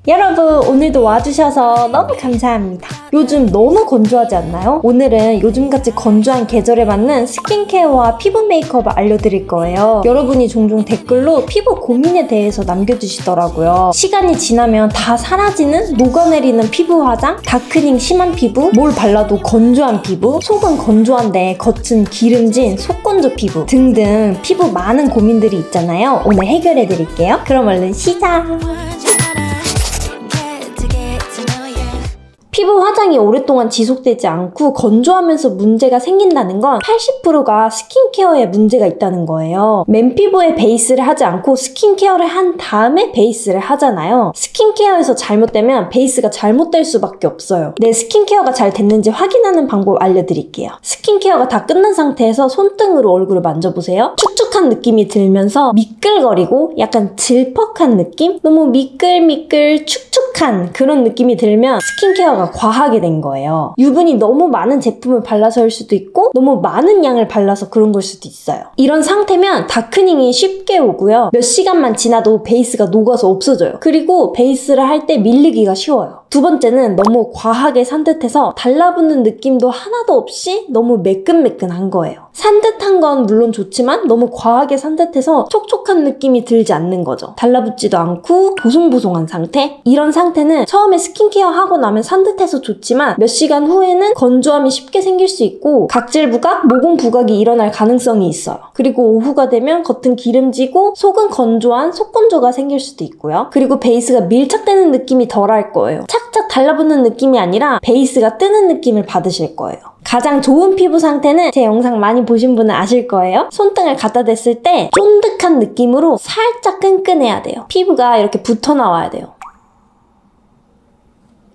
여러분, 오늘도 와주셔서 너무 감사합니다. 요즘 너무 건조하지 않나요? 오늘은 요즘같이 건조한 계절에 맞는 스킨케어와 피부 메이크업을 알려드릴 거예요. 여러분이 종종 댓글로 피부 고민에 대해서 남겨주시더라고요. 시간이 지나면 다 사라지는 녹아내리는 피부 화장, 다크닝 심한 피부, 뭘 발라도 건조한 피부, 속은 건조한데 겉은 기름진 속건조 피부 등등 피부 많은 고민들이 있잖아요. 오늘 해결해드릴게요. 그럼 얼른 시작! 피부 화장이 오랫동안 지속되지 않고 건조하면서 문제가 생긴다는 건 80%가 스킨케어에 문제가 있다는 거예요. 맨피부에 베이스를 하지 않고 스킨케어를 한 다음에 베이스를 하잖아요. 스킨케어에서 잘못되면 베이스가 잘못될 수밖에 없어요. 내 스킨케어가 잘 됐는지 확인하는 방법 알려드릴게요. 스킨케어가 다 끝난 상태에서 손등으로 얼굴을 만져보세요. 축축한 느낌이 들면서 미끌거리고 약간 질퍽한 느낌? 너무 미끌미끌 축축한 그런 느낌이 들면 스킨케어가 과하게 된 거예요. 유분이 너무 많은 제품을 발라서일 수도 있고 너무 많은 양을 발라서 그런 걸 수도 있어요. 이런 상태면 다크닝이 쉽게 오고요. 몇 시간만 지나도 베이스가 녹아서 없어져요. 그리고 베이스를 할 때 밀리기가 쉬워요. 두 번째는 너무 과하게 산뜻해서 달라붙는 느낌도 하나도 없이 너무 매끈매끈한 거예요. 산뜻한 건 물론 좋지만 너무 과하게 산뜻해서 촉촉한 느낌이 들지 않는 거죠. 달라붙지도 않고 보송보송한 상태? 이런 상태는 처음에 스킨케어 하고 나면 산뜻해서 좋지만 몇 시간 후에는 건조함이 쉽게 생길 수 있고 각질 부각, 모공 부각이 일어날 가능성이 있어요. 그리고 오후가 되면 겉은 기름지고 속은 건조한 속건조가 생길 수도 있고요. 그리고 베이스가 밀착되는 느낌이 덜할 거예요. 착착 달라붙는 느낌이 아니라 베이스가 뜨는 느낌을 받으실 거예요. 가장 좋은 피부 상태는 제 영상 많이 보신 분은 아실 거예요. 손등을 갖다 댔을 때 쫀득한 느낌으로 살짝 끈끈해야 돼요. 피부가 이렇게 붙어 나와야 돼요.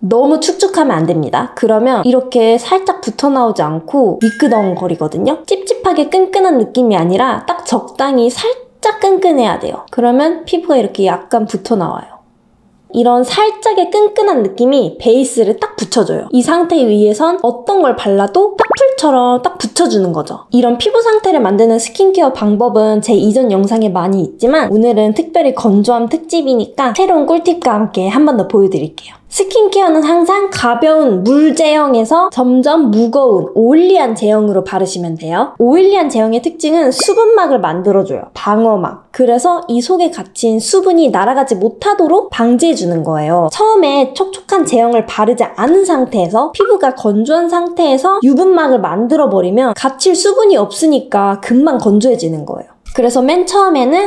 너무 축축하면 안 됩니다. 그러면 이렇게 살짝 붙어 나오지 않고 미끄덩거리거든요. 찝찝하게 끈끈한 느낌이 아니라 딱 적당히 살짝 끈끈해야 돼요. 그러면 피부가 이렇게 약간 붙어 나와요. 이런 살짝의 끈끈한 느낌이 베이스를 딱 붙여줘요. 이 상태 위에선 어떤 걸 발라도 딱풀처럼 딱 붙여주는 거죠. 이런 피부 상태를 만드는 스킨케어 방법은 제 이전 영상에 많이 있지만 오늘은 특별히 건조함 특집이니까 새로운 꿀팁과 함께 한 번 더 보여드릴게요. 스킨케어는 항상 가벼운 물 제형에서 점점 무거운 오일리한 제형으로 바르시면 돼요. 오일리한 제형의 특징은 수분막을 만들어줘요. 방어막. 그래서 이 속에 갇힌 수분이 날아가지 못하도록 방지해주는 거예요. 처음에 촉촉한 제형을 바르지 않은 상태에서 피부가 건조한 상태에서 유분막을 만들어버리면 갇힐 수분이 없으니까 금방 건조해지는 거예요. 그래서 맨 처음에는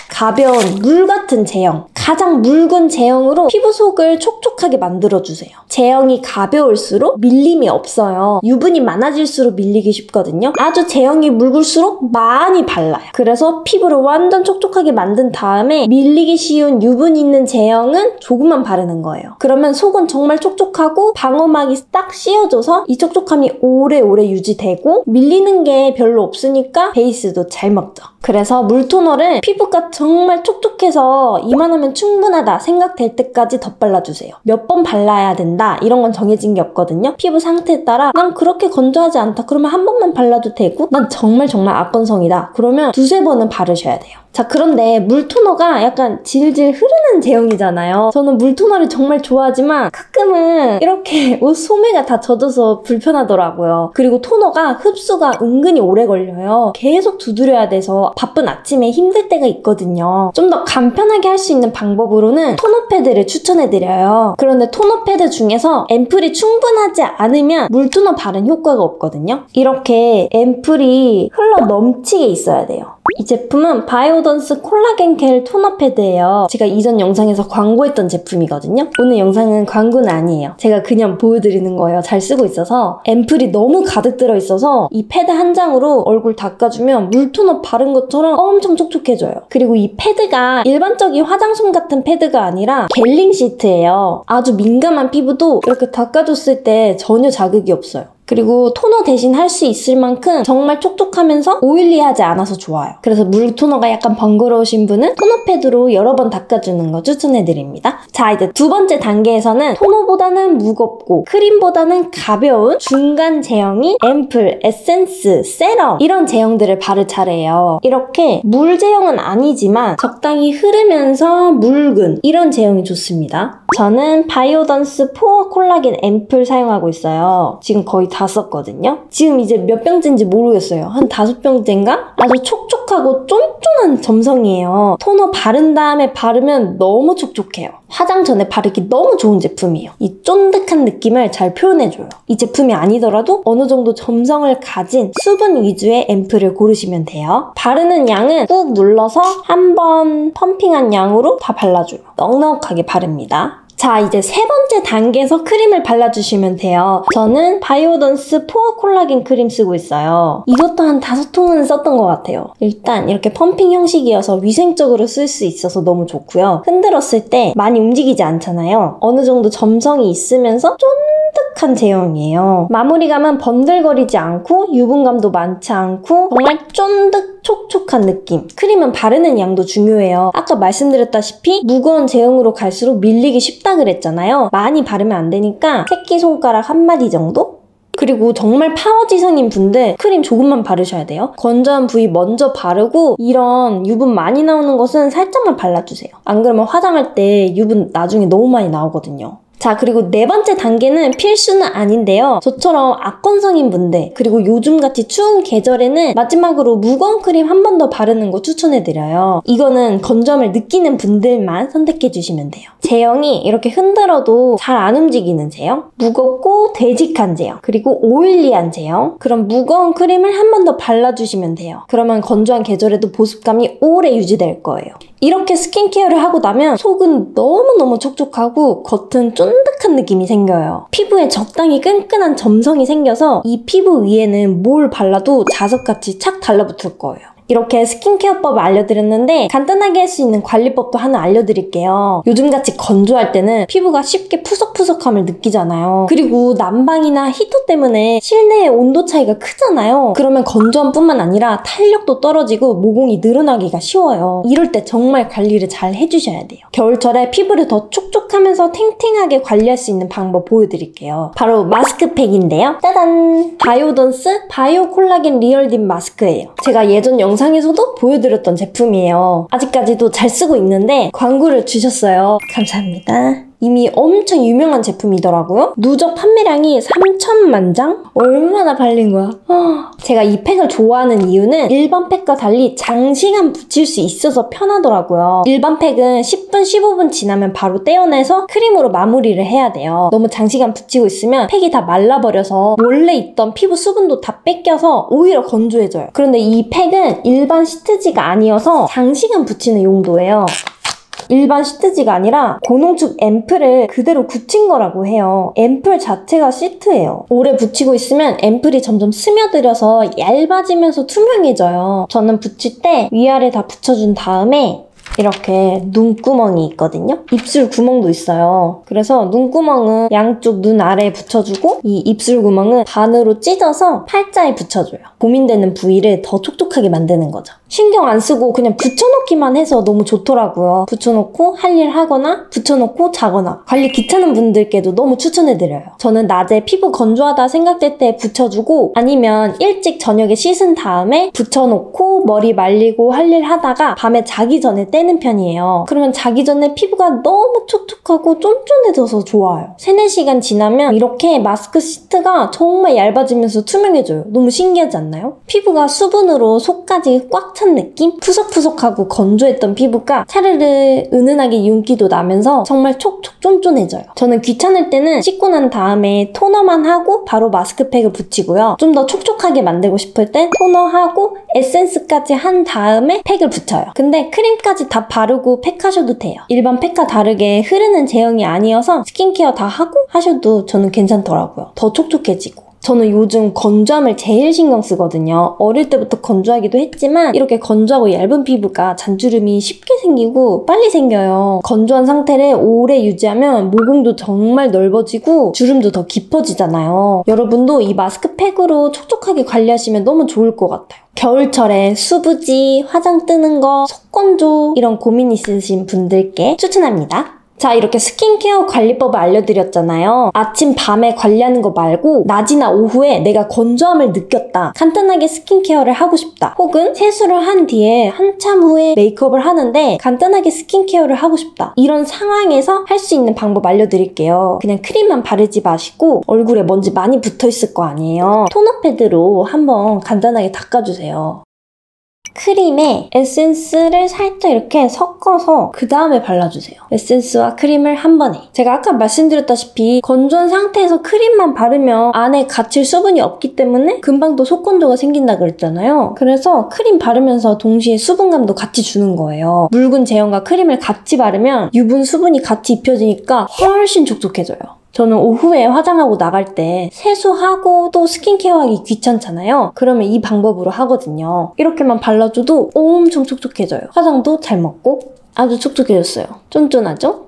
가벼운 물 같은 제형, 가장 묽은 제형으로 피부 속을 촉촉하게 만들어주세요. 제형이 가벼울수록 밀림이 없어요. 유분이 많아질수록 밀리기 쉽거든요. 아주 제형이 묽을수록 많이 발라요. 그래서 피부를 완전 촉촉하게 만든 다음에 밀리기 쉬운 유분 있는 제형은 조금만 바르는 거예요. 그러면 속은 정말 촉촉하고 방어막이 딱 씌워져서 이 촉촉함이 오래오래 유지되고 밀리는 게 별로 없으니까 베이스도 잘 먹죠. 그래서 물토너를 피부가 정말 촉촉해서 이만하면 충분하다 생각될 때까지 덧발라주세요. 몇 번 발라야 된다 이런 건 정해진 게 없거든요. 피부 상태에 따라 난 그렇게 건조하지 않다 그러면 한 번만 발라도 되고 난 정말 악건성이다 그러면 두세 번은 바르셔야 돼요. 자, 그런데 물토너가 약간 질질 흐르는 제형이잖아요. 저는 물토너를 정말 좋아하지만 가끔은 이렇게 옷 소매가 다 젖어서 불편하더라고요. 그리고 토너가 흡수가 은근히 오래 걸려요. 계속 두드려야 돼서 바쁜 아침에 힘들 때가 있거든요. 좀 더 간편하게 할 수 있는 방법으로는 토너 패드를 추천해드려요. 그런데 토너 패드 중에서 앰플이 충분하지 않으면 물토너 바른 효과가 없거든요. 이렇게 앰플이 흘러 넘치게 있어야 돼요. 이 제품은 바이오던스 콜라겐 겔 토너 패드예요. 제가 이전 영상에서 광고했던 제품이거든요. 오늘 영상은 광고는 아니에요. 제가 그냥 보여드리는 거예요. 잘 쓰고 있어서. 앰플이 너무 가득 들어있어서 이 패드 한 장으로 얼굴 닦아주면 물토너 바른 것처럼 엄청 촉촉해져요. 그리고 이 패드가 일반적인 화장솜 같은 패드가 아니라 겔링 시트예요. 아주 민감한 피부도 이렇게 닦아줬을 때 전혀 자극이 없어요. 그리고 토너 대신 할 수 있을 만큼 정말 촉촉하면서 오일리하지 않아서 좋아요. 그래서 물 토너가 약간 번거로우신 분은 토너 패드로 여러 번 닦아주는 거 추천해드립니다. 자, 이제 두 번째 단계에서는 토너보다는 무겁고 크림보다는 가벼운 중간 제형인 앰플, 에센스, 세럼 이런 제형들을 바를 차례예요. 이렇게 물 제형은 아니지만 적당히 흐르면서 묽은 이런 제형이 좋습니다. 저는 바이오던스 포어 콜라겐 앰플 사용하고 있어요. 지금 거의 다 썼거든요. 지금 이제 몇 병째인지 모르겠어요. 한 5병째인가? 아주 촉촉하고 쫀쫀한 점성이에요. 토너 바른 다음에 바르면 너무 촉촉해요. 화장 전에 바르기 너무 좋은 제품이에요. 이 쫀득한 느낌을 잘 표현해줘요. 이 제품이 아니더라도 어느 정도 점성을 가진 수분 위주의 앰플을 고르시면 돼요. 바르는 양은 꾹 눌러서 한번 펌핑한 양으로 다 발라줘요. 넉넉하게 바릅니다. 자, 이제 세 번째 단계에서 크림을 발라주시면 돼요. 저는 바이오던스 포어 콜라겐 크림 쓰고 있어요. 이것도 한 5통은 썼던 것 같아요. 일단 이렇게 펌핑 형식이어서 위생적으로 쓸 수 있어서 너무 좋고요. 흔들었을 때 많이 움직이지 않잖아요. 어느 정도 점성이 있으면서 쫀득한 제형이에요. 마무리감은 번들거리지 않고 유분감도 많지 않고 정말 쫀득 촉촉한 느낌. 크림은 바르는 양도 중요해요. 아까 말씀드렸다시피 무거운 제형으로 갈수록 밀리기 쉽다 그랬잖아요. 많이 바르면 안 되니까 새끼손가락 한 마디 정도? 그리고 정말 파워 지성인 분들 크림 조금만 바르셔야 돼요. 건조한 부위 먼저 바르고 이런 유분 많이 나오는 것은 살짝만 발라주세요. 안 그러면 화장할 때 유분 나중에 너무 많이 나오거든요. 자, 그리고 네 번째 단계는 필수는 아닌데요. 저처럼 악건성인 분들, 그리고 요즘같이 추운 계절에는 마지막으로 무거운 크림 한 번 더 바르는 거 추천해드려요. 이거는 건조함을 느끼는 분들만 선택해주시면 돼요. 제형이 이렇게 흔들어도 잘 안 움직이는 제형, 무겁고 되직한 제형, 그리고 오일리한 제형, 그런 무거운 크림을 한 번 더 발라주시면 돼요. 그러면 건조한 계절에도 보습감이 오래 유지될 거예요. 이렇게 스킨케어를 하고 나면 속은 너무너무 촉촉하고 겉은 쫀득한 느낌이 생겨요. 피부에 적당히 끈끈한 점성이 생겨서 이 피부 위에는 뭘 발라도 자석같이 착 달라붙을 거예요. 이렇게 스킨케어법을 알려드렸는데 간단하게 할 수 있는 관리법도 하나 알려드릴게요. 요즘같이 건조할 때는 피부가 쉽게 푸석푸석함을 느끼잖아요. 그리고 난방이나 히터 때문에 실내의 온도 차이가 크잖아요. 그러면 건조함뿐만 아니라 탄력도 떨어지고 모공이 늘어나기가 쉬워요. 이럴 때 정말 관리를 잘 해주셔야 돼요. 겨울철에 피부를 더 촉촉하면서 탱탱하게 관리할 수 있는 방법 보여드릴게요. 바로 마스크팩인데요. 짜잔! 바이오던스 바이오 콜라겐 리얼딥 마스크예요. 제가 예전 영상에서도 보여드렸던 제품이에요. 아직까지도 잘 쓰고 있는데 광고를 주셨어요. 감사합니다. 이미 엄청 유명한 제품이더라고요. 누적 판매량이 3천만 장? 얼마나 팔린 거야? 제가 이 팩을 좋아하는 이유는 일반 팩과 달리 장시간 붙일 수 있어서 편하더라고요. 일반 팩은 10분, 15분 지나면 바로 떼어내서 크림으로 마무리를 해야 돼요. 너무 장시간 붙이고 있으면 팩이 다 말라버려서 원래 있던 피부 수분도 다 뺏겨서 오히려 건조해져요. 그런데 이 팩은 일반 시트지가 아니어서 장시간 붙이는 용도예요. 일반 시트지가 아니라 고농축 앰플을 그대로 굳힌 거라고 해요. 앰플 자체가 시트예요. 오래 붙이고 있으면 앰플이 점점 스며들어서 얇아지면서 투명해져요. 저는 붙일 때 위아래 다 붙여준 다음에 이렇게 눈구멍이 있거든요. 입술 구멍도 있어요. 그래서 눈구멍은 양쪽 눈 아래에 붙여주고 이 입술 구멍은 반으로 찢어서 팔자에 붙여줘요. 고민되는 부위를 더 촉촉하게 만드는 거죠. 신경 안 쓰고 그냥 붙여놓기만 해서 너무 좋더라고요. 붙여놓고 할 일 하거나 붙여놓고 자거나 관리 귀찮은 분들께도 너무 추천해드려요. 저는 낮에 피부 건조하다 생각될 때 붙여주고 아니면 일찍 저녁에 씻은 다음에 붙여놓고 머리 말리고 할 일 하다가 밤에 자기 전에 떼는 편이에요. 그러면 자기 전에 피부가 너무 촉촉하고 쫀쫀해져서 좋아요. 3-4시간 지나면 이렇게 마스크 시트가 정말 얇아지면서 투명해져요. 너무 신기하지 않나요? 피부가 수분으로 속까지 꽉 찬 느낌? 푸석푸석하고 건조했던 피부가 차르르 은은하게 윤기도 나면서 정말 촉촉 쫀쫀해져요. 저는 귀찮을 때는 씻고 난 다음에 토너만 하고 바로 마스크팩을 붙이고요. 좀 더 촉촉하게 만들고 싶을 땐 토너하고 에센스까지 한 다음에 팩을 붙여요. 근데 크림까지 다 바르고 팩하셔도 돼요. 일반 팩과 다르게 흐르는 제형이 아니어서 스킨케어 다 하고 하셔도 저는 괜찮더라고요. 더 촉촉해지고. 저는 요즘 건조함을 제일 신경 쓰거든요. 어릴 때부터 건조하기도 했지만 이렇게 건조하고 얇은 피부가 잔주름이 쉽게 생기고 빨리 생겨요. 건조한 상태를 오래 유지하면 모공도 정말 넓어지고 주름도 더 깊어지잖아요. 여러분도 이 마스크팩으로 촉촉하게 관리하시면 너무 좋을 것 같아요. 겨울철에 수부지, 화장 뜨는 거, 속건조 이런 고민 있으신 분들께 추천합니다. 자, 이렇게 스킨케어 관리법을 알려드렸잖아요. 아침, 밤에 관리하는 거 말고 낮이나 오후에 내가 건조함을 느꼈다. 간단하게 스킨케어를 하고 싶다. 혹은 세수를 한 뒤에 한참 후에 메이크업을 하는데 간단하게 스킨케어를 하고 싶다. 이런 상황에서 할 수 있는 방법 알려드릴게요. 그냥 크림만 바르지 마시고 얼굴에 먼지 많이 붙어있을 거 아니에요. 토너 패드로 한번 간단하게 닦아주세요. 크림에 에센스를 살짝 이렇게 섞어서 그 다음에 발라주세요. 에센스와 크림을 한 번에. 제가 아까 말씀드렸다시피 건조한 상태에서 크림만 바르면 안에 갇힐 수분이 없기 때문에 금방 또 속건조가 생긴다 그랬잖아요. 그래서 크림 바르면서 동시에 수분감도 같이 주는 거예요. 묽은 제형과 크림을 같이 바르면 유분, 수분이 같이 입혀지니까 훨씬 촉촉해져요. 저는 오후에 화장하고 나갈 때 세수하고 또 스킨케어하기 귀찮잖아요. 그러면 이 방법으로 하거든요. 이렇게만 발라줘도 엄청 촉촉해져요. 화장도 잘 먹고 아주 촉촉해졌어요. 쫀쫀하죠?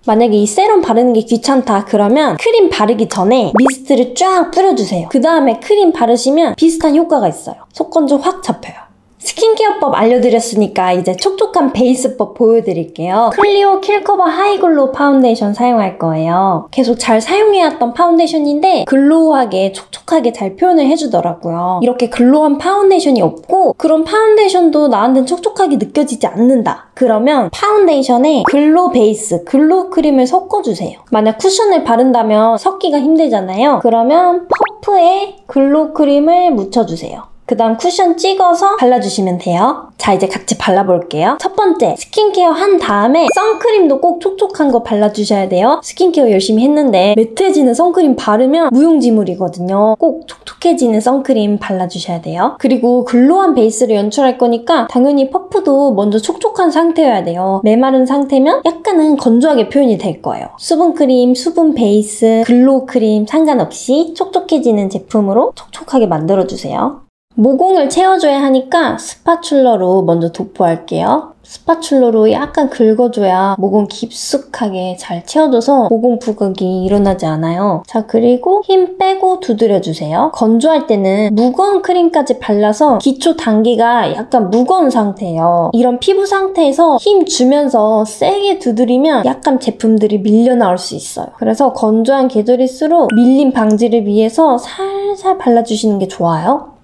만약에 이 세럼 바르는 게 귀찮다 그러면 크림 바르기 전에 미스트를 쫙 뿌려주세요. 그 다음에 크림 바르시면 비슷한 효과가 있어요. 속건조 확 잡혀요. 스킨케어법 알려드렸으니까 이제 촉촉한 베이스법 보여드릴게요. 클리오 킬커버 하이글로우 파운데이션 사용할 거예요. 계속 잘 사용해왔던 파운데이션인데 글로우하게 촉촉하게 잘 표현을 해주더라고요. 이렇게 글로우한 파운데이션이 없고 그런 파운데이션도 나한테는 촉촉하게 느껴지지 않는다. 그러면 파운데이션에 글로우 베이스, 글로우 크림을 섞어주세요. 만약 쿠션을 바른다면 섞기가 힘들잖아요. 그러면 퍼프에 글로우 크림을 묻혀주세요. 그 다음 쿠션 찍어서 발라주시면 돼요. 자, 이제 같이 발라볼게요. 첫 번째, 스킨케어 한 다음에 선크림도 꼭 촉촉한 거 발라주셔야 돼요. 스킨케어 열심히 했는데 매트해지는 선크림 바르면 무용지물이거든요. 꼭 촉촉해지는 선크림 발라주셔야 돼요. 그리고 글로우한 베이스를 연출할 거니까 당연히 퍼프도 먼저 촉촉한 상태여야 돼요. 메마른 상태면 약간은 건조하게 표현이 될 거예요. 수분크림, 수분 베이스, 글로우 크림 상관없이 촉촉해지는 제품으로 촉촉하게 만들어주세요. 모공을 채워줘야 하니까 스파츌러로 먼저 도포할게요. 스파츌러로 약간 긁어줘야 모공 깊숙하게 잘 채워져서 모공 부각이 일어나지 않아요. 자, 그리고 힘 빼고 두드려주세요. 건조할 때는 무거운 크림까지 발라서 기초 단계가 약간 무거운 상태예요. 이런 피부 상태에서 힘 주면서 세게 두드리면 약간 제품들이 밀려 나올 수 있어요. 그래서 건조한 계절일수록 밀림 방지를 위해서 살살 발라주시는 게 좋아요.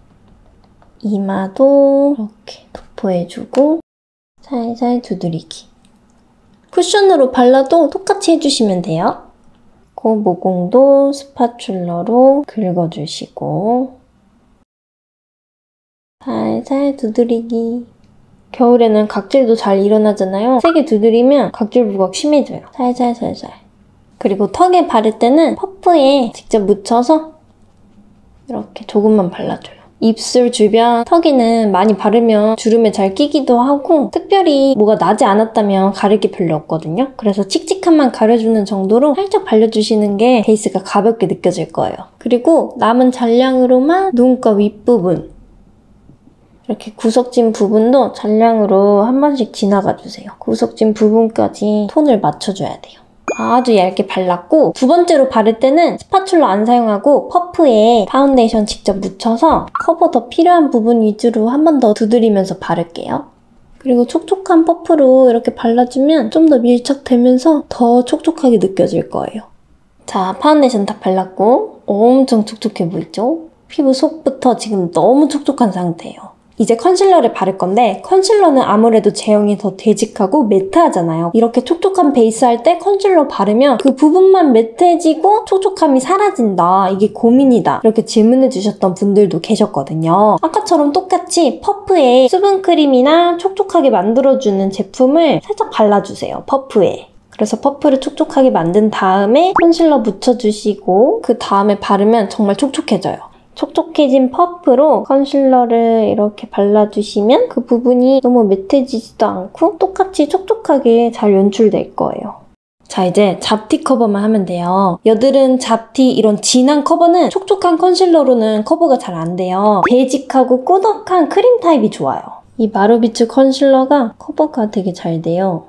이마도 이렇게 도포해주고 살살 두드리기. 쿠션으로 발라도 똑같이 해주시면 돼요. 그 모공도 스파츌러로 긁어주시고 살살 두드리기. 겨울에는 각질도 잘 일어나잖아요. 세게 두드리면 각질 부각 심해져요. 살살살살. 그리고 턱에 바를 때는 퍼프에 직접 묻혀서 이렇게 조금만 발라줘요. 입술 주변, 턱에는 많이 바르면 주름에 잘 끼기도 하고 특별히 뭐가 나지 않았다면 가릴 게 별로 없거든요. 그래서 칙칙함만 가려주는 정도로 살짝 발려주시는 게 베이스가 가볍게 느껴질 거예요. 그리고 남은 잔량으로만 눈가 윗부분 이렇게 구석진 부분도 잔량으로 한 번씩 지나가주세요. 구석진 부분까지 톤을 맞춰줘야 돼요. 아주 얇게 발랐고 두 번째로 바를 때는 스파츌러 안 사용하고 퍼프에 파운데이션 직접 묻혀서 커버 더 필요한 부분 위주로 한 번 더 두드리면서 바를게요. 그리고 촉촉한 퍼프로 이렇게 발라주면 좀 더 밀착되면서 더 촉촉하게 느껴질 거예요. 자, 파운데이션 다 발랐고 엄청 촉촉해 보이죠? 피부 속부터 지금 너무 촉촉한 상태예요. 이제 컨실러를 바를 건데 컨실러는 아무래도 제형이 더 되직하고 매트하잖아요. 이렇게 촉촉한 베이스 할 때 컨실러 바르면 그 부분만 매트해지고 촉촉함이 사라진다. 이게 고민이다. 이렇게 질문해 주셨던 분들도 계셨거든요. 아까처럼 똑같이 퍼프에 수분크림이나 촉촉하게 만들어주는 제품을 살짝 발라주세요. 퍼프에. 그래서 퍼프를 촉촉하게 만든 다음에 컨실러 묻혀주시고 그 다음에 바르면 정말 촉촉해져요. 촉촉해진 퍼프로 컨실러를 이렇게 발라주시면 그 부분이 너무 매트해지지도 않고 똑같이 촉촉하게 잘 연출될 거예요. 자, 이제 잡티 커버만 하면 돼요. 여드름, 잡티 이런 진한 커버는 촉촉한 컨실러로는 커버가 잘 안 돼요. 베이직하고 꾸덕한 크림 타입이 좋아요. 이 마루비츠 컨실러가 커버가 되게 잘 돼요.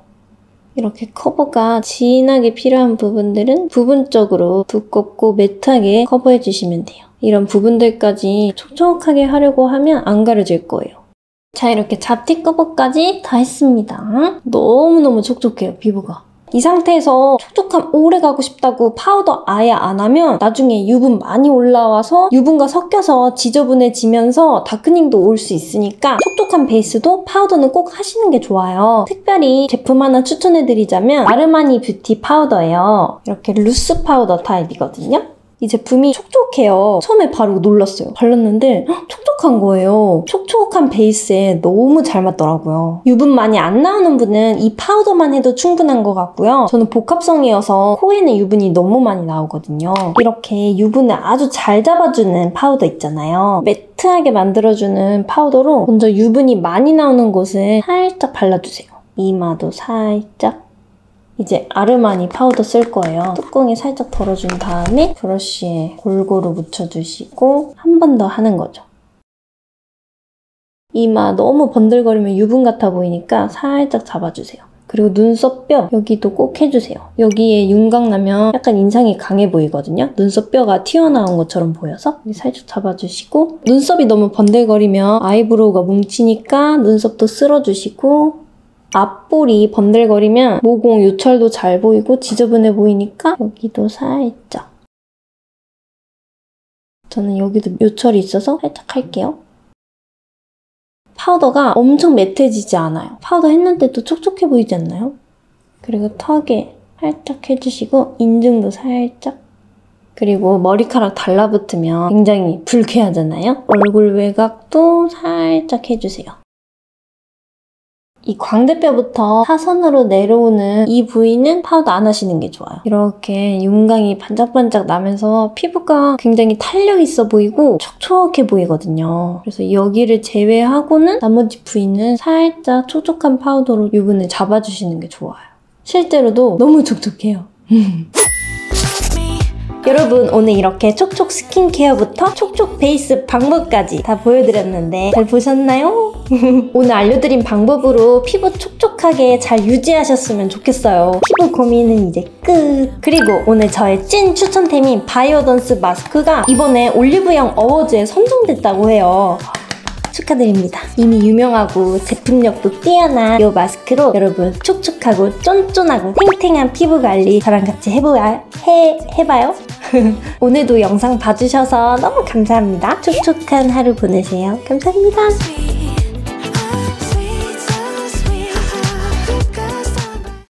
이렇게 커버가 진하게 필요한 부분들은 부분적으로 두껍고 매트하게 커버해주시면 돼요. 이런 부분들까지 촉촉하게 하려고 하면 안 가려질 거예요. 자, 이렇게 잡티 커버까지 다 했습니다. 너무너무 촉촉해요, 피부가. 이 상태에서 촉촉함 오래 가고 싶다고 파우더 아예 안 하면 나중에 유분 많이 올라와서 유분과 섞여서 지저분해지면서 다크닝도 올 수 있으니까 촉촉한 베이스도 파우더는 꼭 하시는 게 좋아요. 특별히 제품 하나 추천해드리자면 아르마니 뷰티 파우더예요. 이렇게 루스 파우더 타입이거든요. 이 제품이 촉촉해요. 처음에 바르고 놀랐어요. 발랐는데 촉촉한 거예요. 촉촉한 베이스에 너무 잘 맞더라고요. 유분 많이 안 나오는 분은 이 파우더만 해도 충분한 것 같고요. 저는 복합성이어서 코에는 유분이 너무 많이 나오거든요. 이렇게 유분을 아주 잘 잡아주는 파우더 있잖아요. 매트하게 만들어주는 파우더로 먼저 유분이 많이 나오는 곳을 살짝 발라주세요. 이마도 살짝. 이제 아르마니 파우더 쓸 거예요. 뚜껑에 살짝 덜어준 다음에 브러쉬에 골고루 묻혀주시고 한 번 더 하는 거죠. 이마 너무 번들거리면 유분 같아 보이니까 살짝 잡아주세요. 그리고 눈썹 뼈 여기도 꼭 해주세요. 여기에 윤곽 나면 약간 인상이 강해 보이거든요. 눈썹 뼈가 튀어나온 것처럼 보여서 여기 살짝 잡아주시고 눈썹이 너무 번들거리면 아이브로우가 뭉치니까 눈썹도 쓸어주시고 앞볼이 번들거리면 모공 요철도 잘 보이고 지저분해 보이니까 여기도 살짝. 저는 여기도 요철이 있어서 살짝 할게요. 파우더가 엄청 매트해지지 않아요. 파우더 했는데도 촉촉해 보이지 않나요? 그리고 턱에 살짝 해주시고 인중도 살짝. 그리고 머리카락 달라붙으면 굉장히 불쾌하잖아요. 얼굴 외곽도 살짝 해주세요. 이 광대뼈부터 사선으로 내려오는 이 부위는 파우더 안 하시는 게 좋아요. 이렇게 윤곽이 반짝반짝 나면서 피부가 굉장히 탄력 있어 보이고 촉촉해 보이거든요. 그래서 여기를 제외하고는 나머지 부위는 살짝 촉촉한 파우더로 유분을 잡아주시는 게 좋아요. 실제로도 너무 촉촉해요. 여러분, 오늘 이렇게 촉촉 스킨케어부터 촉촉 베이스 방법까지 다 보여드렸는데 잘 보셨나요? 오늘 알려드린 방법으로 피부 촉촉하게 잘 유지하셨으면 좋겠어요. 피부 고민은 이제 끝! 그리고 오늘 저의 찐 추천템인 바이오던스 마스크가 이번에 올리브영 어워즈에 선정됐다고 해요. 축하드립니다. 이미 유명하고 제품력도 뛰어난 이 마스크로 여러분 촉촉하고 쫀쫀하고 탱탱한 피부 관리 저랑 같이 해봐요. 오늘도 영상 봐주셔서 너무 감사합니다. 촉촉한 하루 보내세요. 감사합니다.